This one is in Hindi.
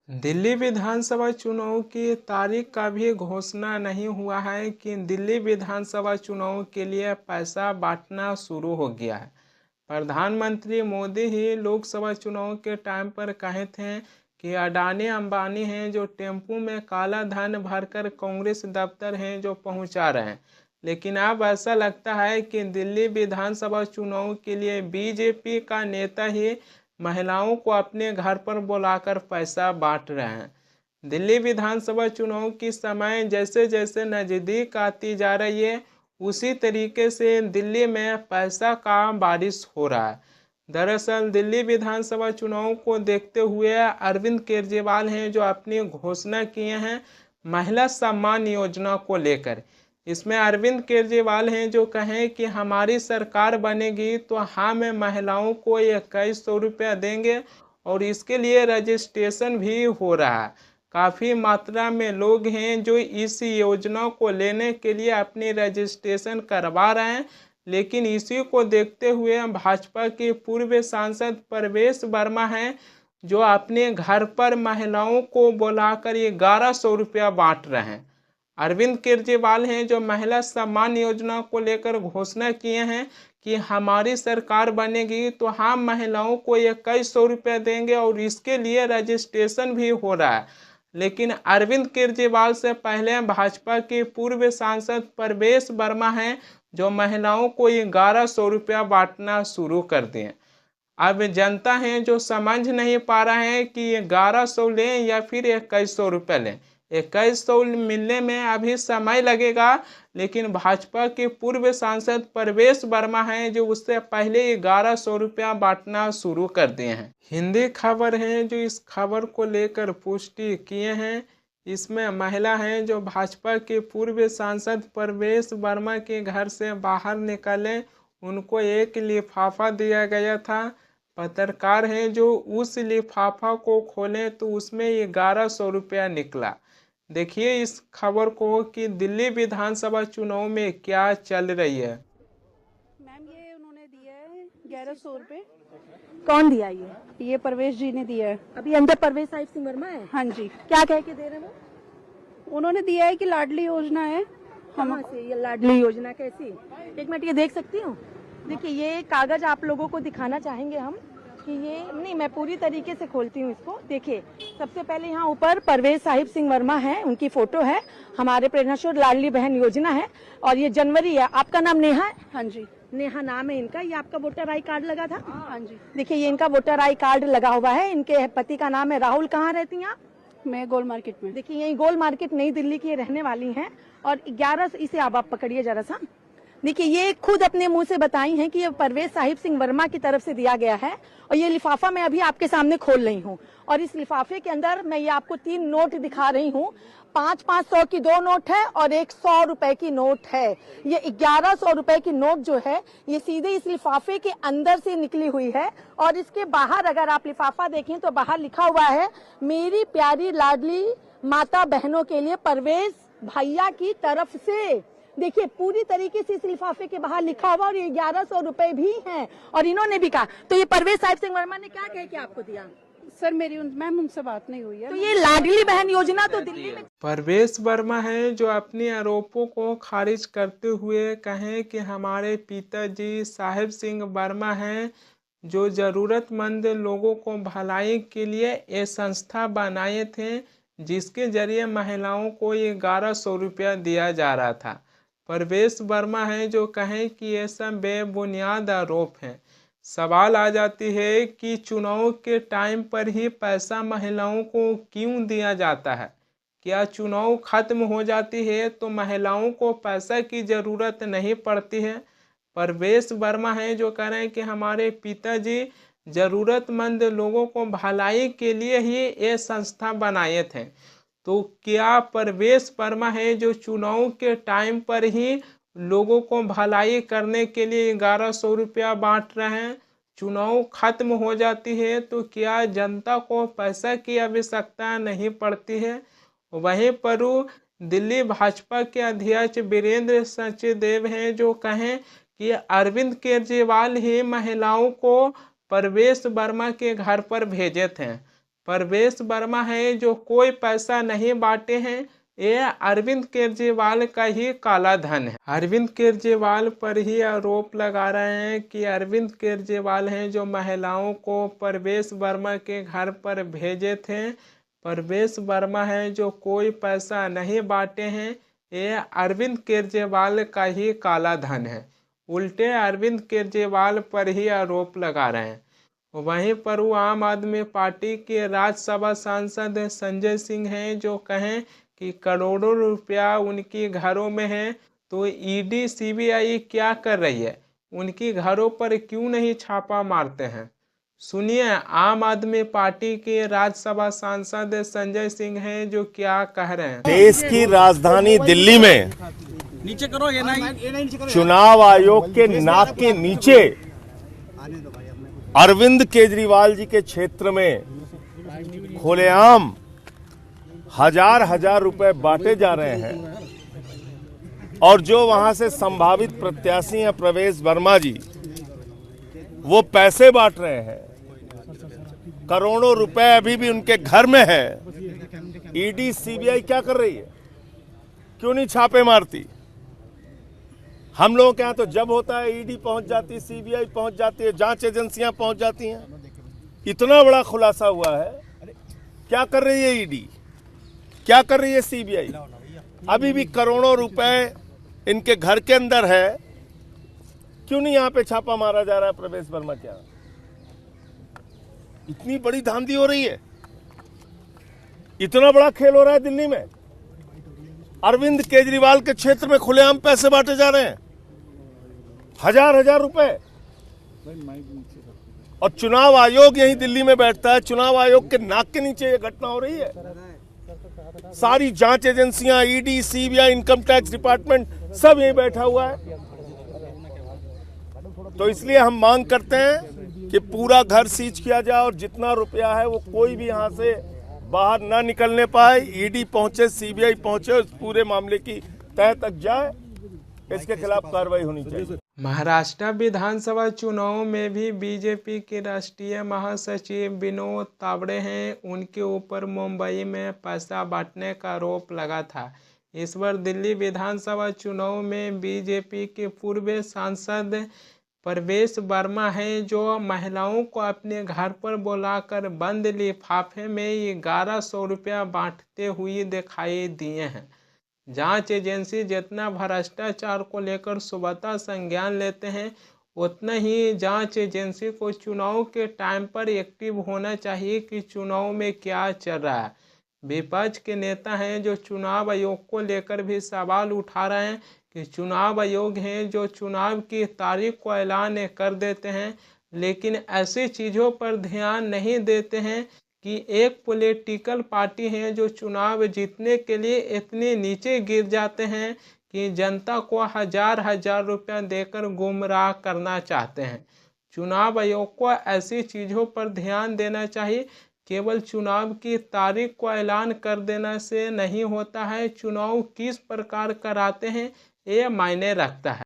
दिल्ली विधानसभा चुनाव की तारीख का भी घोषणा नहीं हुआ है कि दिल्ली विधानसभा चुनाव के लिए पैसा बांटना शुरू हो गया है। प्रधानमंत्री मोदी ही लोकसभा चुनाव के टाइम पर कहे थे कि अडानी अंबानी हैं जो टेम्पू में काला धन भरकर कांग्रेस दफ्तर हैं जो पहुंचा रहे हैं। लेकिन अब ऐसा लगता है कि दिल्ली विधानसभा चुनाव के लिए बीजेपी का नेता ही महिलाओं को अपने घर पर बुलाकर पैसा बांट रहे हैं। दिल्ली विधानसभा चुनाव की समय जैसे जैसे नज़दीक आती जा रही है उसी तरीके से दिल्ली में पैसा का बारिश हो रहा है। दरअसल दिल्ली विधानसभा चुनाव को देखते हुए अरविंद केजरीवाल हैं जो अपनी घोषणा किए हैं महिला सम्मान योजना को लेकर। इसमें अरविंद केजरीवाल हैं जो कहें कि हमारी सरकार बनेगी तो हम महिलाओं को 2100 रुपया देंगे और इसके लिए रजिस्ट्रेशन भी हो रहा है। काफ़ी मात्रा में लोग हैं जो इस योजना को लेने के लिए अपनी रजिस्ट्रेशन करवा रहे हैं। लेकिन इसी को देखते हुए भाजपा के पूर्व सांसद प्रवेश वर्मा हैं जो अपने घर पर महिलाओं को बुलाकर 1100 रुपया बांट रहे हैं। अरविंद केजरीवाल हैं जो महिला सम्मान योजना को लेकर घोषणा किए हैं कि हमारी सरकार बनेगी तो हम महिलाओं को 2100 रुपये देंगे और इसके लिए रजिस्ट्रेशन भी हो रहा है। लेकिन अरविंद केजरीवाल से पहले भाजपा के पूर्व सांसद प्रवेश वर्मा हैं जो महिलाओं को 1100 रुपया बांटना शुरू कर दिए। अब जनता है जो समझ नहीं पा रहा है कि 1100 लें या फिर 2100 रुपये लें। 2100 मिलने में अभी समय लगेगा, लेकिन भाजपा के पूर्व सांसद प्रवेश वर्मा हैं जो उससे पहले 1100 रुपया बांटना शुरू कर दिए हैं। हिंदी खबर है जो इस खबर को लेकर पुष्टि किए हैं। इसमें महिला हैं जो भाजपा के पूर्व सांसद प्रवेश वर्मा के घर से बाहर निकले, उनको एक लिफाफा दिया गया था। पत्रकार हैं जो उस लिफाफा को खोले तो उसमें 1100 रुपया निकला। देखिए इस खबर को कि दिल्ली विधानसभा चुनाव में क्या चल रही है। मैम ये उन्होंने दिया है 1100 रुपये। कौन दिया ये प्रवेश जी ने दिया है। अभी अंदर परवेश साहिब सिंह वर्मा है। हाँ जी, क्या कह के दे रहे हैं वो? उन्होंने दिया है कि लाडली योजना है। कहाँ से ये लाडली योजना कैसी? एक मिनट ये देख सकती हूँ। देखिए ये कागज आप लोगों को दिखाना चाहेंगे हम कि ये नहीं, मैं पूरी तरीके से खोलती हूँ इसको। देखिए सबसे पहले यहाँ ऊपर परवेश साहिब सिंह वर्मा है, उनकी फोटो है। हमारे प्रेरणास्रोत लाडली बहन योजना है और ये जनवरी है। आपका नाम नेहा है? हाँ जी, नेहा नाम है इनका। ये आपका वोटर आई कार्ड लगा था? हाँ जी। देखिए ये इनका वोटर आई कार्ड लगा हुआ है। इनके पति का नाम है राहुल। कहाँ रहती हैं आप? मैं गोल मार्केट में। देखिए यही गोल मार्केट नई दिल्ली की रहने वाली हैं और 11 इसे आप पकड़िए जरा सा। देखिए ये खुद अपने मुंह से बताई हैं कि ये परवेश साहिब सिंह वर्मा की तरफ से दिया गया है और ये लिफाफा मैं अभी आपके सामने खोल रही हूँ और इस लिफाफे के अंदर मैं ये आपको 3 नोट दिखा रही हूँ। 500 की 2 नोट है और 100 रुपए की नोट है। ये 1100 रुपए की नोट जो है ये सीधे इस लिफाफे के अंदर से निकली हुई है और इसके बाहर अगर आप लिफाफा देखें तो बाहर लिखा हुआ है मेरी प्यारी लाडली माता बहनों के लिए परवेश भैया की तरफ से। देखिए पूरी तरीके से इस लिफाफे के बाहर लिखा हुआ और ये 1100 रुपए भी हैं और इन्होंने भी कहा। तो ये परवेश साहिब सिंह वर्मा ने क्या कह के आपको दिया? सर मेरी मैम उनसे बात नहीं हुई है। तो ये लाडली बहन योजना तो दिल्ली में। प्रवेश वर्मा है जो अपने आरोपों को खारिज करते हुए कहें कि हमारे पिताजी साहिब सिंह वर्मा हैं जो ज़रूरतमंद लोगों को भलाई के लिए ये संस्था बनाए थे जिसके जरिए महिलाओं को 1100 रुपया दिया जा रहा था। प्रवेश वर्मा है जो कहें कि ये सब बेबुनियाद आरोप हैं। सवाल आ जाती है कि चुनाव के टाइम पर ही पैसा महिलाओं को क्यों दिया जाता है? क्या चुनाव खत्म हो जाती है तो महिलाओं को पैसा की ज़रूरत नहीं पड़ती है? प्रवेश वर्मा है जो कह रहे हैं कि हमारे पिताजी ज़रूरतमंद लोगों को भलाई के लिए ही ये संस्था बनाए थे। तो क्या प्रवेश वर्मा है जो चुनाव के टाइम पर ही लोगों को भलाई करने के लिए 1100 रुपया बांट रहे हैं? चुनाव खत्म हो जाती है तो क्या जनता को पैसा की आवश्यकता नहीं पड़ती है? वहीं पर दिल्ली भाजपा के अध्यक्ष वीरेंद्र सचदेव हैं जो कहें कि अरविंद केजरीवाल ही महिलाओं को प्रवेश वर्मा के घर पर भेजे थे। परवेश वर्मा है जो कोई पैसा नहीं बांटे हैं, ये अरविंद केजरीवाल का ही काला धन है। अरविंद केजरीवाल पर ही आरोप लगा रहे हैं कि अरविंद केजरीवाल हैं जो महिलाओं को परवेश वर्मा के घर पर भेजे थे। परवेश वर्मा हैं जो कोई पैसा नहीं बांटे हैं, ये अरविंद केजरीवाल का ही काला धन है। उल्टे अरविंद केजरीवाल पर ही आरोप लगा रहे हैं। वहीं पर वो आम आदमी पार्टी के राज्यसभा सांसद संजय सिंह हैं जो कहें कि करोड़ों रुपया उनके घरों में है, तो ईडी सीबीआई क्या कर रही है, उनके घरों पर क्यों नहीं छापा मारते हैं। सुनिए आम आदमी पार्टी के राज्यसभा सांसद संजय सिंह हैं जो क्या कह रहे हैं। देश की राजधानी दिल्ली में नीचे करो, ये नहीं चुनाव आयोग के नाक के नीचे अरविंद केजरीवाल जी के क्षेत्र में खुलेआम हजार रुपए बांटे जा रहे हैं और जो वहां से संभावित प्रत्याशी हैं प्रवेश वर्मा जी, वो पैसे बांट रहे हैं। करोड़ों रुपए अभी भी उनके घर में है। ईडी सीबीआई क्या कर रही है, क्यों नहीं छापे मारती? हम लोगों के यहाँ तो जब होता है ईडी पहुंच जाती है, सीबीआई पहुंच जाती है, जांच एजेंसियां पहुंच जाती हैं। इतना बड़ा खुलासा हुआ है, क्या कर रही है ईडी, क्या कर रही है सीबीआई? अभी भी करोड़ों रुपए इनके घर के अंदर है, क्यों नहीं यहाँ पे छापा मारा जा रहा है प्रवेश वर्मा के यहाँ? इतनी बड़ी धांधली हो रही है, इतना बड़ा खेल हो रहा है दिल्ली में। अरविंद केजरीवाल के क्षेत्र में खुलेआम पैसे बांटे जा रहे हैं, हजार रुपए। और चुनाव आयोग यही दिल्ली में बैठता है, चुनाव आयोग के नाक के नीचे ये घटना हो रही है। सारी जांच एजेंसियां, ED, CBI, income tax department सब यही बैठा हुआ है। तो इसलिए हम मांग करते हैं कि पूरा घर सीज किया जाए और जितना रुपया है वो कोई भी यहां से बाहर ना निकलने पाए। ईडी पहुंचे, सीबीआई पहुंचे, उस पूरे मामले की तह तक जाए, इसके खिलाफ कार्रवाई होनी चाहिए। महाराष्ट्र विधानसभा चुनाव में भी बीजेपी के राष्ट्रीय महासचिव विनोद तावड़े हैं, उनके ऊपर मुंबई में पैसा बांटने का आरोप लगा था। इस बार दिल्ली विधानसभा चुनाव में बीजेपी के पूर्व सांसद परवेश वर्मा हैं जो महिलाओं को अपने घर पर बुलाकर बंद लिफाफे में 1100 रुपया बांटते हुए दिखाई दिए हैं। जांच एजेंसी जितना भ्रष्टाचार को लेकर सुबह संज्ञान लेते हैं, उतना ही जांच एजेंसी को चुनाव के टाइम पर एक्टिव होना चाहिए कि चुनाव में क्या चल रहा है। विपक्ष के नेता हैं जो चुनाव आयोग को लेकर भी सवाल उठा रहे हैं कि चुनाव आयोग हैं जो चुनाव की तारीख को ऐलान कर देते हैं, लेकिन ऐसी चीज़ों पर ध्यान नहीं देते हैं कि एक पॉलिटिकल पार्टी है जो चुनाव जीतने के लिए इतने नीचे गिर जाते हैं कि जनता को हजार रुपया देकर गुमराह करना चाहते हैं। चुनाव आयोग को ऐसी चीज़ों पर ध्यान देना चाहिए। केवल चुनाव की तारीख को ऐलान कर देना से नहीं होता है, चुनाव किस प्रकार कराते हैं ये मायने रखता है।